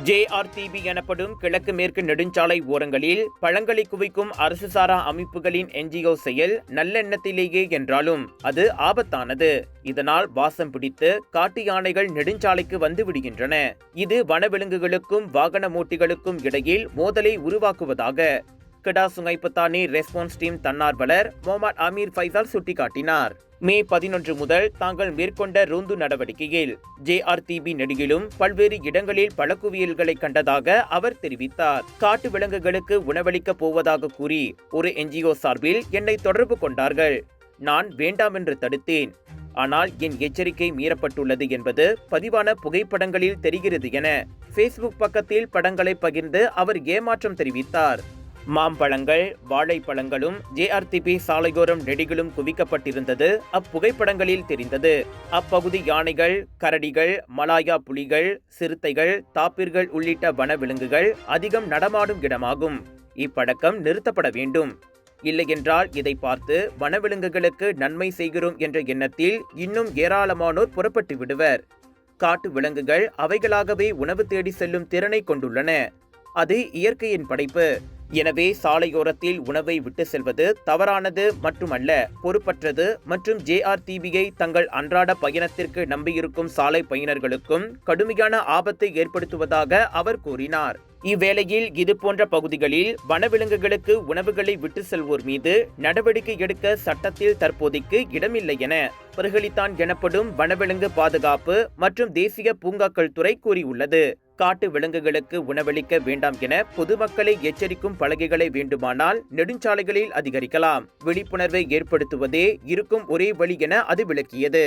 JRTB எனப்படும் கிழக்கு மேற்கு நெடுஞ்சாலை ஓரங்களில் பழங்களை குவிக்கும் அரசு சாரா அமைப்புகளின் NGO செயல் நல்லெண்ணத்திலேயே என்றாலும் அது ஆபத்தானது. இதனால் வாசம் பிடித்து காட்டு யானைகள் நெடுஞ்சாலைக்கு வந்து விடுகின்றன. இது வனவிலங்குகளுக்கும் வாகன ஓட்டிகளுக்கும் இடையில் மோதலை உருவாக்குவதாக கெடா சுங்கைப்பத்தானி ரெஸ்பான்ஸ் டீம் தன்னார்வலர் முகமது அமீர் ஃபைசால் சுட்டிக்காட்டினார். மே 11 முதல் தாங்கள் மேற்கொண்ட ரோந்து நடவடிக்கையில் JRTB நெடுகிலும் பல்வேறு இடங்களில் பழக்குவியல்களை கண்டதாக அவர் தெரிவித்தார். காட்டு விலங்குகளுக்கு உணவளிக்கப் போவதாக கூறி ஒரு NGO சார்பில் என்னை தொடர்பு கொண்டார்கள். நான் வேண்டாம் என்று தடுத்தேன். ஆனால் என் எச்சரிக்கை மீறப்பட்டுள்ளது என்பது பதிவான புகைப்படங்களில் தெரிகிறது என Facebook பக்கத்தில் படங்களை பகிர்ந்து அவர் ஏமாற்றம் தெரிவித்தார். மாம்பழங்கள் வாழைப்பழங்களும் JRTB சாலையோரம் நெடுகிலும் குவிக்கப்பட்டிருந்தது அப்புகைப்படங்களில் தெரிந்தது. அப்பகுதி யானைகள், கரடிகள், மலாயா புலிகள், சிறுத்தைகள், தாப்பிர்கள் உள்ளிட்ட வனவிலங்குகள் அதிகம் நடமாடும் இடமாகும். இப்பழக்கம் நிறுத்தப்பட வேண்டும். இல்லையென்றால் இதை பார்த்து வனவிலங்குகளுக்கு நன்மை செய்கிறோம் என்ற எண்ணத்தில் இன்னும் ஏராளமானோர் புறப்பட்டு விடுவர். காட்டு விலங்குகள் அவைகளாகவே உணவு தேடி செல்லும் திறனை கொண்டுள்ளன. அது இயற்கையின் படைப்பு. எனவே சாலையோரத்தில் உணவை விட்டு செல்வது தவறானது மட்டுமல்ல, பொறுப்பற்றது மற்றும் JRTBயை தங்கள் அன்றாட பயணத்திற்கு நம்பியிருக்கும் சாலை பயணர்களுக்கும் கடுமையான ஆபத்தை ஏற்படுத்துவதாக அவர் கூறினார். இவ்வேளையில் இதுபோன்ற பகுதிகளில் வனவிலங்குகளுக்கு உணவுகளை விட்டு செல்வோர் மீது நடவடிக்கை எடுக்க சட்டத்தில் தற்போதைக்கு இடமில்லை என பர்ஹலித்தான் எனப்படும் வனவிலங்கு பாதுகாப்பு மற்றும் தேசிய பூங்காக்கள் துறை கூறியுள்ளது. காட்டு விலங்குகளுக்கு உணவளிக்க வேண்டாம் என பொதுமக்களை எச்சரிக்கும் பலகைகளை வேண்டுமானால் நெடுஞ்சாலைகளில் அதிகரிக்கலாம். விழிப்புணர்வை ஏற்படுத்துவதே இருக்கும் ஒரே வழி என அது விளக்கியது.